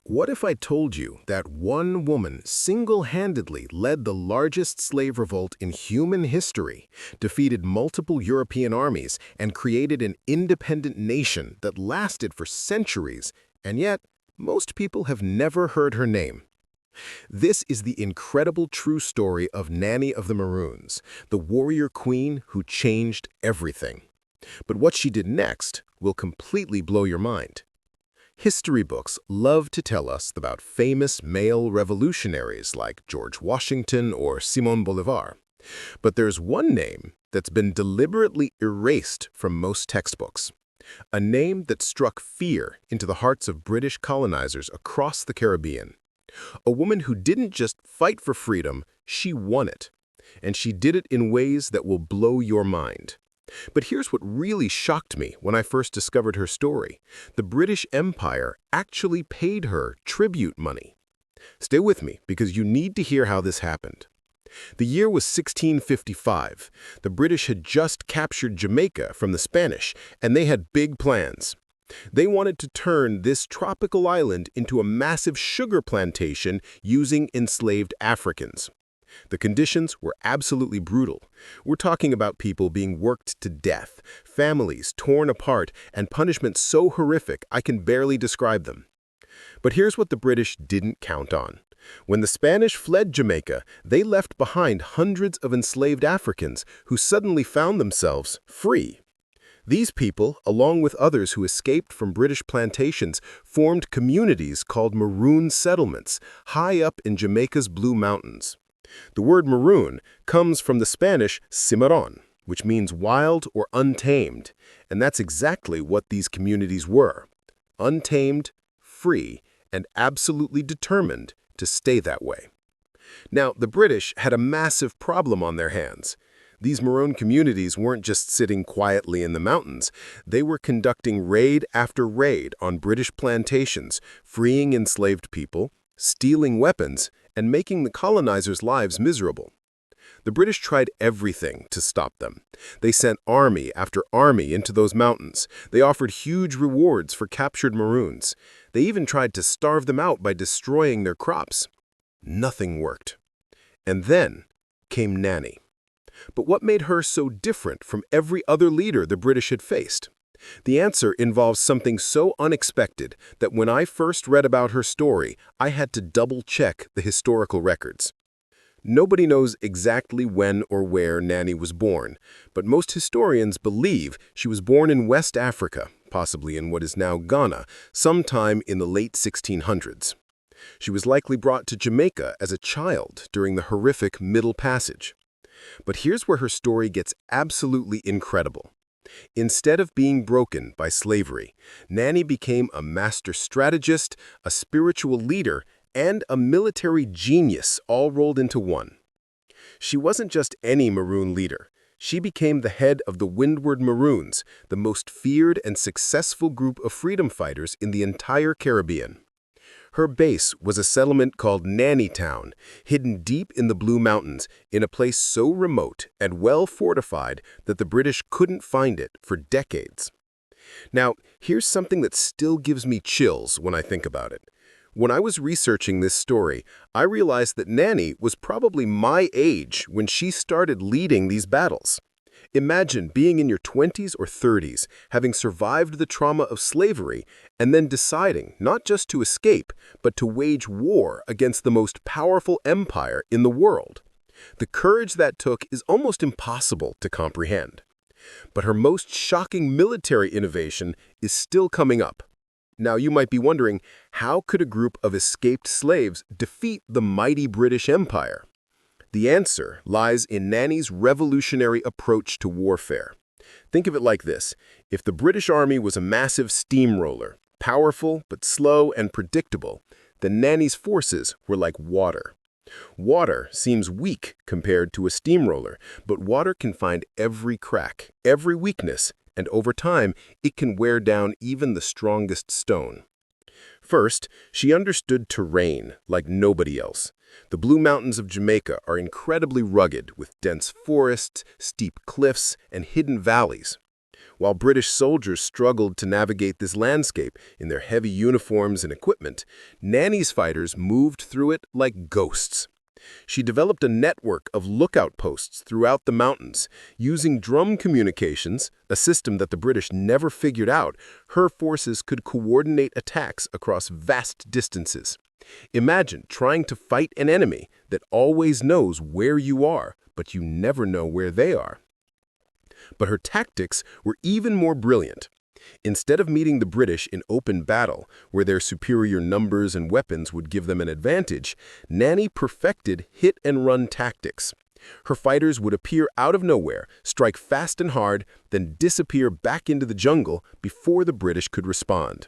What if I told you that one woman single-handedly led the largest slave revolt in human history, defeated multiple European armies, and created an independent nation that lasted for centuries, and yet most people have never heard her name? This is the incredible true story of Nanny of the Maroons, the warrior queen who changed everything. But what she did next will completely blow your mind. History books love to tell us about famous male revolutionaries like George Washington or Simón Bolívar. But there's one name that's been deliberately erased from most textbooks. A name that struck fear into the hearts of British colonizers across the Caribbean. A woman who didn't just fight for freedom, she won it. And she did it in ways that will blow your mind. But here's what really shocked me when I first discovered her story. The British Empire actually paid her tribute money. Stay with me because you need to hear how this happened. The year was 1655. The British had just captured Jamaica from the Spanish, and they had big plans. They wanted to turn this tropical island into a massive sugar plantation using enslaved Africans. The conditions were absolutely brutal. We're talking about people being worked to death, families torn apart, and punishments so horrific I can barely describe them. But here's what the British didn't count on. When the Spanish fled Jamaica, they left behind hundreds of enslaved Africans who suddenly found themselves free. These people, along with others who escaped from British plantations, formed communities called Maroon settlements, high up in Jamaica's Blue Mountains. The word maroon comes from the Spanish cimarrón, which means wild or untamed, and that's exactly what these communities were. Untamed, free, and absolutely determined to stay that way. Now, the British had a massive problem on their hands. These Maroon communities weren't just sitting quietly in the mountains. They were conducting raid after raid on British plantations, freeing enslaved people, stealing weapons, and making the colonizers' lives miserable. The British tried everything to stop them. They sent army after army into those mountains. They offered huge rewards for captured Maroons. They even tried to starve them out by destroying their crops. Nothing worked. And then came Nanny. But what made her so different from every other leader the British had faced? The answer involves something so unexpected that when I first read about her story, I had to double-check the historical records. Nobody knows exactly when or where Nanny was born, but most historians believe she was born in West Africa, possibly in what is now Ghana, sometime in the late 1600s. She was likely brought to Jamaica as a child during the horrific Middle Passage. But here's where her story gets absolutely incredible. Instead of being broken by slavery, Nanny became a master strategist, a spiritual leader, and a military genius all rolled into one. She wasn't just any Maroon leader. She became the head of the Windward Maroons, the most feared and successful group of freedom fighters in the entire Caribbean. Her base was a settlement called Nanny Town, hidden deep in the Blue Mountains, in a place so remote and well fortified that the British couldn't find it for decades. Now, here's something that still gives me chills when I think about it. When I was researching this story, I realized that Nanny was probably my age when she started leading these battles. Imagine being in your 20s or 30s, having survived the trauma of slavery, and then deciding not just to escape, but to wage war against the most powerful empire in the world. The courage that took is almost impossible to comprehend. But her most shocking military innovation is still coming up. Now, you might be wondering, how could a group of escaped slaves defeat the mighty British Empire? The answer lies in Nanny's revolutionary approach to warfare. Think of it like this. If the British Army was a massive steamroller, powerful but slow and predictable, then Nanny's forces were like water. Water seems weak compared to a steamroller, but water can find every crack, every weakness, and over time, it can wear down even the strongest stone. First, she understood terrain like nobody else. The Blue Mountains of Jamaica are incredibly rugged with dense forests, steep cliffs, and hidden valleys. While British soldiers struggled to navigate this landscape in their heavy uniforms and equipment, Nanny's fighters moved through it like ghosts. She developed a network of lookout posts throughout the mountains. Using drum communications, a system that the British never figured out, her forces could coordinate attacks across vast distances. Imagine trying to fight an enemy that always knows where you are, but you never know where they are. But her tactics were even more brilliant. Instead of meeting the British in open battle, where their superior numbers and weapons would give them an advantage, Nanny perfected hit-and-run tactics. Her fighters would appear out of nowhere, strike fast and hard, then disappear back into the jungle before the British could respond.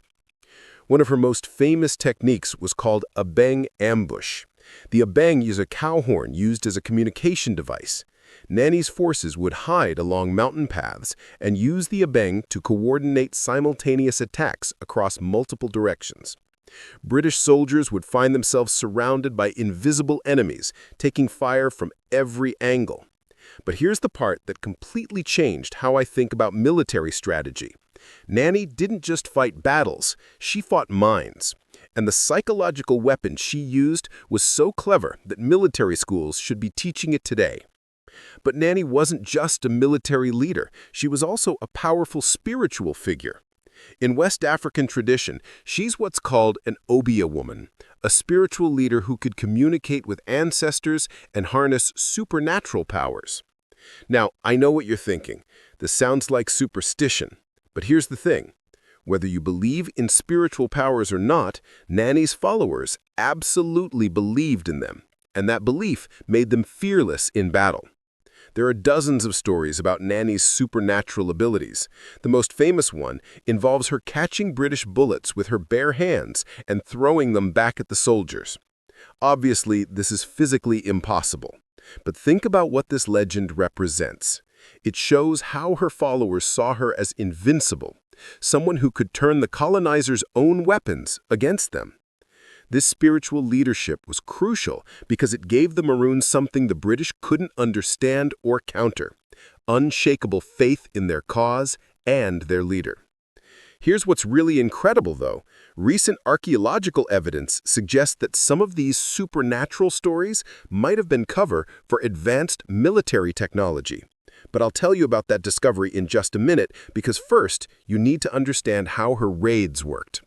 One of her most famous techniques was called a bang ambush. The abeng is a cow horn used as a communication device. Nanny's forces would hide along mountain paths and use the abeng to coordinate simultaneous attacks across multiple directions. British soldiers would find themselves surrounded by invisible enemies, taking fire from every angle. But here's the part that completely changed how I think about military strategy. Nanny didn't just fight battles, she fought minds. And the psychological weapon she used was so clever that military schools should be teaching it today. But Nanny wasn't just a military leader, she was also a powerful spiritual figure. In West African tradition, she's what's called an Obia woman, a spiritual leader who could communicate with ancestors and harness supernatural powers. Now, I know what you're thinking. This sounds like superstition. But here's the thing. Whether you believe in spiritual powers or not, Nanny's followers absolutely believed in them, and that belief made them fearless in battle. There are dozens of stories about Nanny's supernatural abilities. The most famous one involves her catching British bullets with her bare hands and throwing them back at the soldiers. Obviously, this is physically impossible. But think about what this legend represents. It shows how her followers saw her as invincible, someone who could turn the colonizers' own weapons against them. This spiritual leadership was crucial because it gave the Maroons something the British couldn't understand or counter: unshakable faith in their cause and their leader. Here's what's really incredible, though. Recent archaeological evidence suggests that some of these supernatural stories might have been cover for advanced military technology. But I'll tell you about that discovery in just a minute, because first, you need to understand how her raids worked.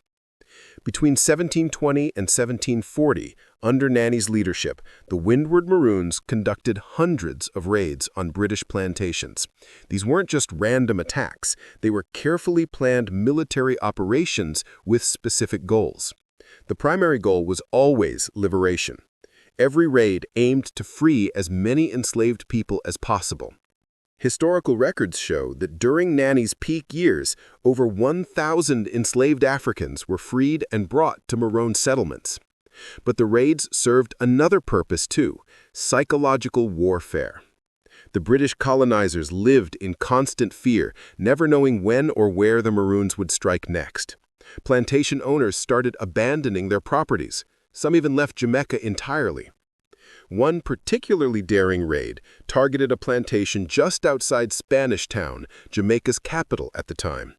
Between 1720 and 1740, under Nanny's leadership, the Windward Maroons conducted hundreds of raids on British plantations. These weren't just random attacks, they were carefully planned military operations with specific goals. The primary goal was always liberation. Every raid aimed to free as many enslaved people as possible. Historical records show that during Nanny's peak years, over 1,000 enslaved Africans were freed and brought to Maroon settlements. But the raids served another purpose too: psychological warfare. The British colonizers lived in constant fear, never knowing when or where the Maroons would strike next. Plantation owners started abandoning their properties. Some even left Jamaica entirely. One particularly daring raid targeted a plantation just outside Spanish Town, Jamaica's capital at the time.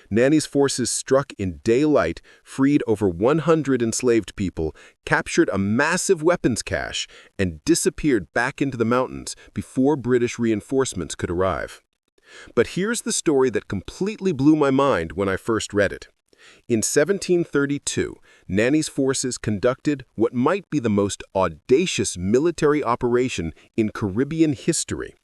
Nanny's forces struck in daylight, freed over 100 enslaved people, captured a massive weapons cache, and disappeared back into the mountains before British reinforcements could arrive. But here's the story that completely blew my mind when I first read it. In 1732, Nanny's forces conducted what might be the most audacious military operation in Caribbean history.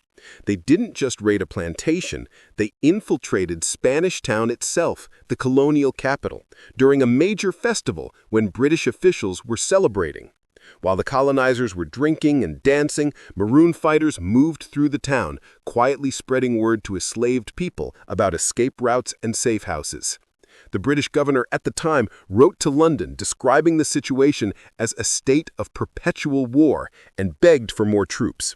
They didn't just raid a plantation, they infiltrated Spanish Town itself, the colonial capital, during a major festival when British officials were celebrating. While the colonizers were drinking and dancing, Maroon fighters moved through the town, quietly spreading word to enslaved people about escape routes and safe houses. The British governor at the time wrote to London describing the situation as a state of perpetual war and begged for more troops.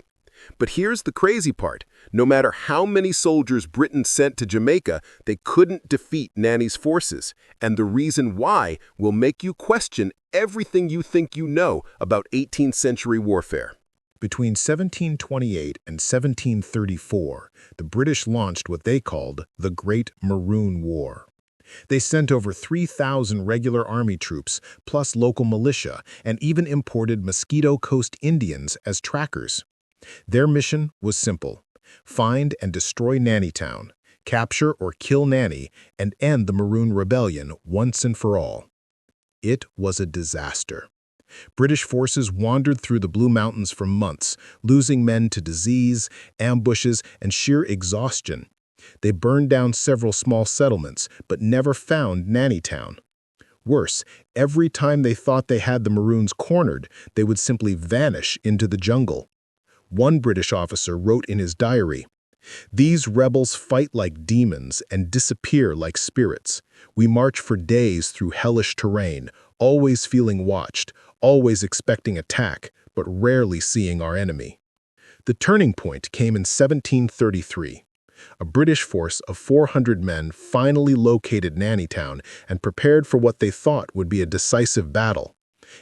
But here's the crazy part. No matter how many soldiers Britain sent to Jamaica, they couldn't defeat Nanny's forces. And the reason why will make you question everything you think you know about 18th century warfare. Between 1728 and 1734, the British launched what they called the Great Maroon War. They sent over 3,000 regular army troops, plus local militia, and even imported Mosquito Coast Indians as trackers. Their mission was simple: find and destroy Nanny Town, capture or kill Nanny, and end the Maroon Rebellion once and for all. It was a disaster. British forces wandered through the Blue Mountains for months, losing men to disease, ambushes, and sheer exhaustion. They burned down several small settlements, but never found Nanny Town. Worse, every time they thought they had the Maroons cornered, they would simply vanish into the jungle. One British officer wrote in his diary, "These rebels fight like demons and disappear like spirits. We march for days through hellish terrain, always feeling watched, always expecting attack, but rarely seeing our enemy." The turning point came in 1733. A British force of 400 men finally located Nanny Town and prepared for what they thought would be a decisive battle.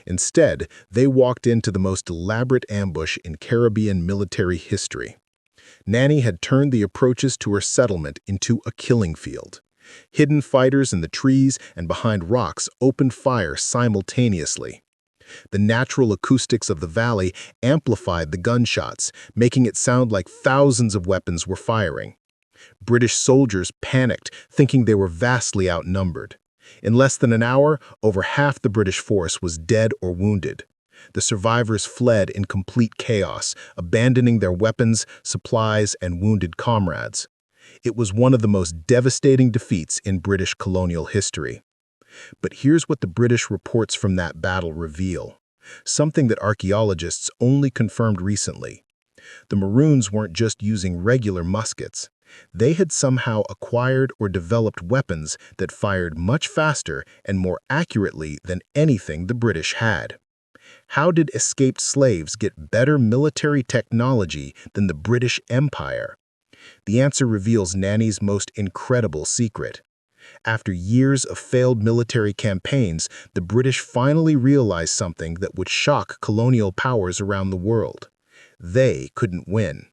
Instead, they walked into the most elaborate ambush in Caribbean military history. Nanny had turned the approaches to her settlement into a killing field. Hidden fighters in the trees and behind rocks opened fire simultaneously. The natural acoustics of the valley amplified the gunshots, making it sound like thousands of weapons were firing. British soldiers panicked, thinking they were vastly outnumbered. In less than an hour, over half the British force was dead or wounded. The survivors fled in complete chaos, abandoning their weapons, supplies, and wounded comrades. It was one of the most devastating defeats in British colonial history. But here's what the British reports from that battle reveal, something that archaeologists only confirmed recently. The Maroons weren't just using regular muskets. They had somehow acquired or developed weapons that fired much faster and more accurately than anything the British had. How did escaped slaves get better military technology than the British Empire? The answer reveals Nanny's most incredible secret. After years of failed military campaigns, the British finally realized something that would shock colonial powers around the world. They couldn't win.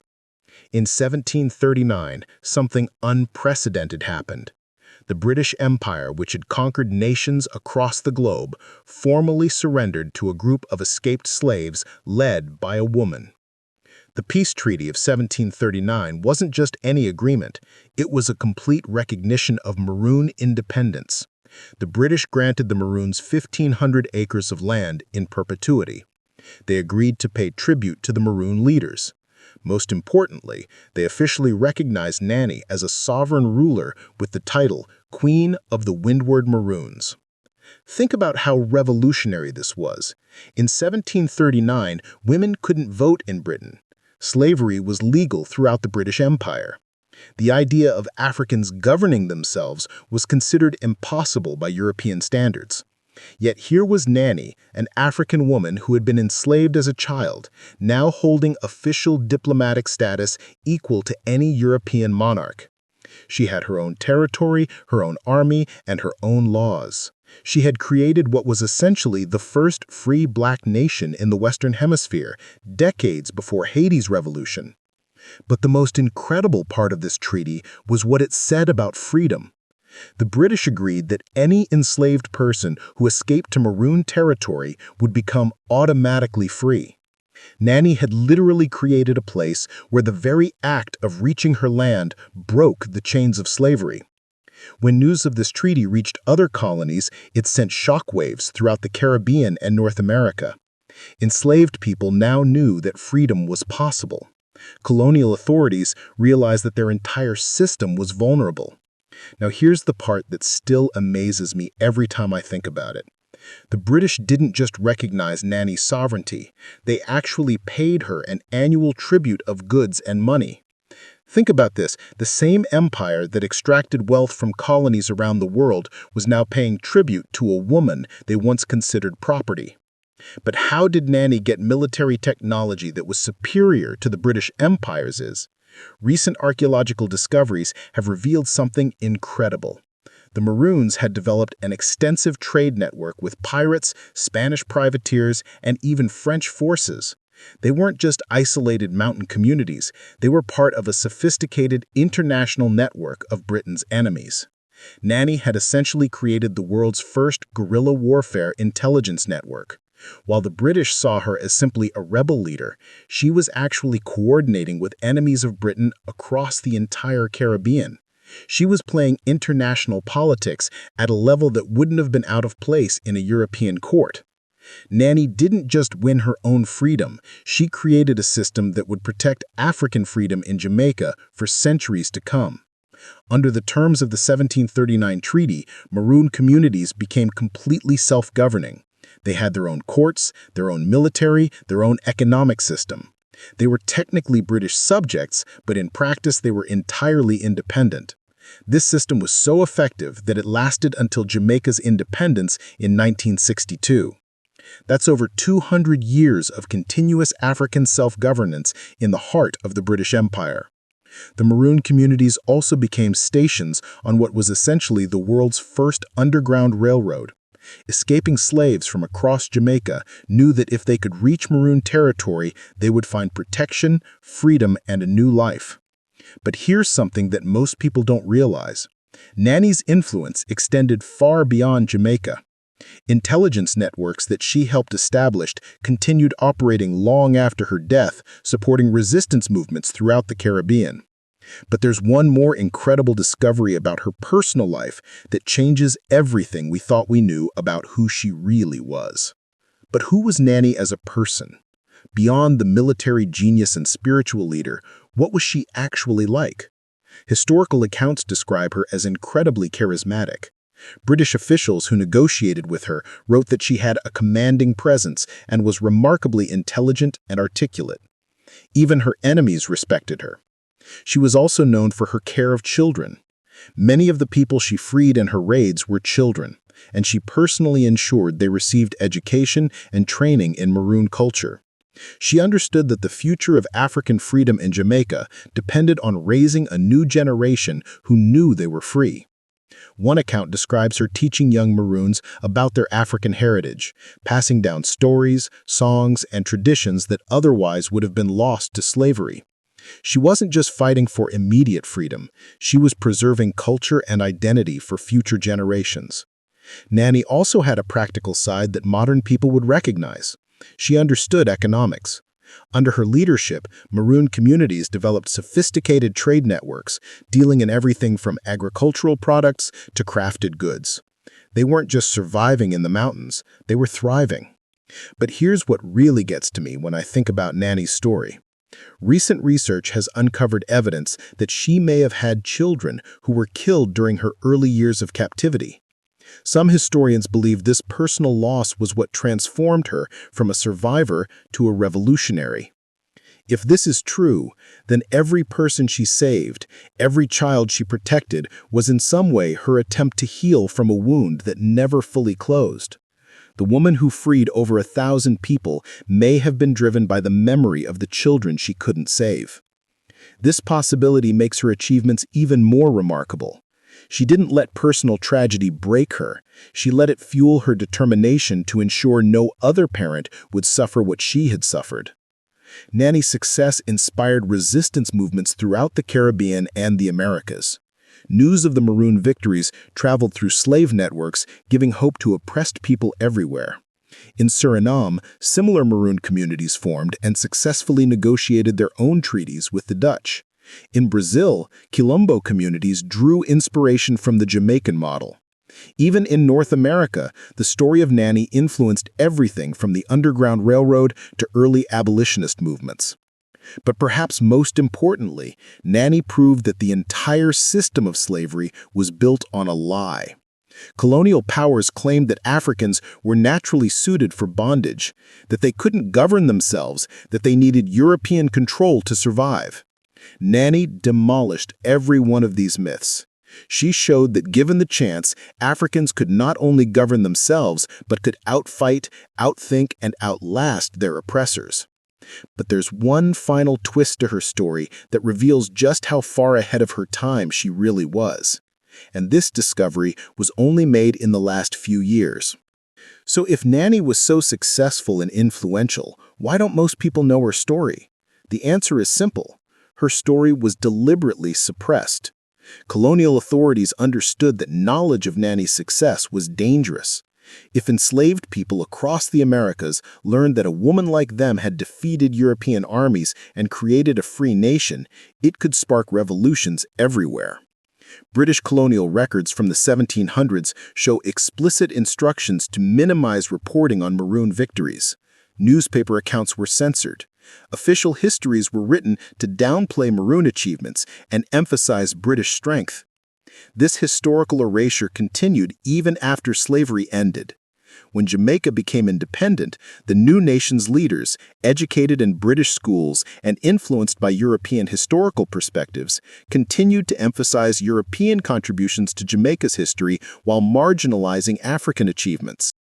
In 1739, something unprecedented happened. The British Empire, which had conquered nations across the globe, formally surrendered to a group of escaped slaves led by a woman. The Peace Treaty of 1739 wasn't just any agreement, it was a complete recognition of Maroon independence. The British granted the Maroons 1,500 acres of land in perpetuity. They agreed to pay tribute to the Maroon leaders. Most importantly, they officially recognized Nanny as a sovereign ruler with the title Queen of the Windward Maroons. Think about how revolutionary this was. In 1739, women couldn't vote in Britain. Slavery was legal throughout the British Empire. The idea of Africans governing themselves was considered impossible by European standards. Yet here was Nanny, an African woman who had been enslaved as a child, now holding official diplomatic status equal to any European monarch. She had her own territory, her own army, and her own laws. She had created what was essentially the first free black nation in the Western Hemisphere, decades before Haiti's revolution. But the most incredible part of this treaty was what it said about freedom. The British agreed that any enslaved person who escaped to Maroon territory would become automatically free. Nanny had literally created a place where the very act of reaching her land broke the chains of slavery. When news of this treaty reached other colonies, it sent shockwaves throughout the Caribbean and North America. Enslaved people now knew that freedom was possible. Colonial authorities realized that their entire system was vulnerable. Now here's the part that still amazes me every time I think about it. The British didn't just recognize Nanny's sovereignty, they actually paid her an annual tribute of goods and money. Think about this, the same empire that extracted wealth from colonies around the world was now paying tribute to a woman they once considered property. But how did Nanny get military technology that was superior to the British Empire's? Recent archaeological discoveries have revealed something incredible. The Maroons had developed an extensive trade network with pirates, Spanish privateers, and even French forces. They weren't just isolated mountain communities, they were part of a sophisticated international network of Britain's enemies. Nanny had essentially created the world's first guerrilla warfare intelligence network. While the British saw her as simply a rebel leader, she was actually coordinating with enemies of Britain across the entire Caribbean. She was playing international politics at a level that wouldn't have been out of place in a European court. Nanny didn't just win her own freedom, she created a system that would protect African freedom in Jamaica for centuries to come. Under the terms of the 1739 treaty, Maroon communities became completely self-governing. They had their own courts, their own military, their own economic system. They were technically British subjects, but in practice they were entirely independent. This system was so effective that it lasted until Jamaica's independence in 1962. That's over 200 years of continuous African self-governance in the heart of the British Empire. The Maroon communities also became stations on what was essentially the world's first underground railroad. Escaping slaves from across Jamaica knew that if they could reach Maroon territory, they would find protection, freedom, and a new life. But here's something that most people don't realize. Nanny's influence extended far beyond Jamaica. Intelligence networks that she helped establish continued operating long after her death, supporting resistance movements throughout the Caribbean. But there's one more incredible discovery about her personal life that changes everything we thought we knew about who she really was. But who was Nanny as a person? Beyond the military genius and spiritual leader, what was she actually like? Historical accounts describe her as incredibly charismatic. British officials who negotiated with her wrote that she had a commanding presence and was remarkably intelligent and articulate. Even her enemies respected her. She was also known for her care of children. Many of the people she freed in her raids were children, and she personally ensured they received education and training in Maroon culture. She understood that the future of African freedom in Jamaica depended on raising a new generation who knew they were free. One account describes her teaching young Maroons about their African heritage, passing down stories, songs, and traditions that otherwise would have been lost to slavery. She wasn't just fighting for immediate freedom, she was preserving culture and identity for future generations. Nanny also had a practical side that modern people would recognize. She understood economics. Under her leadership, Maroon communities developed sophisticated trade networks, dealing in everything from agricultural products to crafted goods. They weren't just surviving in the mountains, they were thriving. But here's what really gets to me when I think about Nanny's story. Recent research has uncovered evidence that she may have had children who were killed during her early years of captivity. Some historians believe this personal loss was what transformed her from a survivor to a revolutionary. If this is true, then every person she saved, every child she protected, was in some way her attempt to heal from a wound that never fully closed. The woman who freed over 1,000 people may have been driven by the memory of the children she couldn't save. This possibility makes her achievements even more remarkable. She didn't let personal tragedy break her. She let it fuel her determination to ensure no other parent would suffer what she had suffered. Nanny's success inspired resistance movements throughout the Caribbean and the Americas. News of the Maroon victories traveled through slave networks, giving hope to oppressed people everywhere. In Suriname, similar Maroon communities formed and successfully negotiated their own treaties with the Dutch. In Brazil, Quilombo communities drew inspiration from the Jamaican model. Even in North America, the story of Nanny influenced everything from the Underground Railroad to early abolitionist movements. But perhaps most importantly, Nanny proved that the entire system of slavery was built on a lie. Colonial powers claimed that Africans were naturally suited for bondage, that they couldn't govern themselves, that they needed European control to survive. Nanny demolished every one of these myths. She showed that given the chance, Africans could not only govern themselves, but could outfight, outthink, and outlast their oppressors. But there's one final twist to her story that reveals just how far ahead of her time she really was. And this discovery was only made in the last few years. So if Nanny was so successful and influential, why don't most people know her story? The answer is simple. Her story was deliberately suppressed. Colonial authorities understood that knowledge of Nanny's success was dangerous. If enslaved people across the Americas learned that a woman like them had defeated European armies and created a free nation, it could spark revolutions everywhere. British colonial records from the 1700s show explicit instructions to minimize reporting on Maroon victories. Newspaper accounts were censored. Official histories were written to downplay Maroon achievements and emphasize British strength. This historical erasure continued even after slavery ended. When Jamaica became independent, the new nation's leaders, educated in British schools and influenced by European historical perspectives, continued to emphasize European contributions to Jamaica's history while marginalizing African achievements.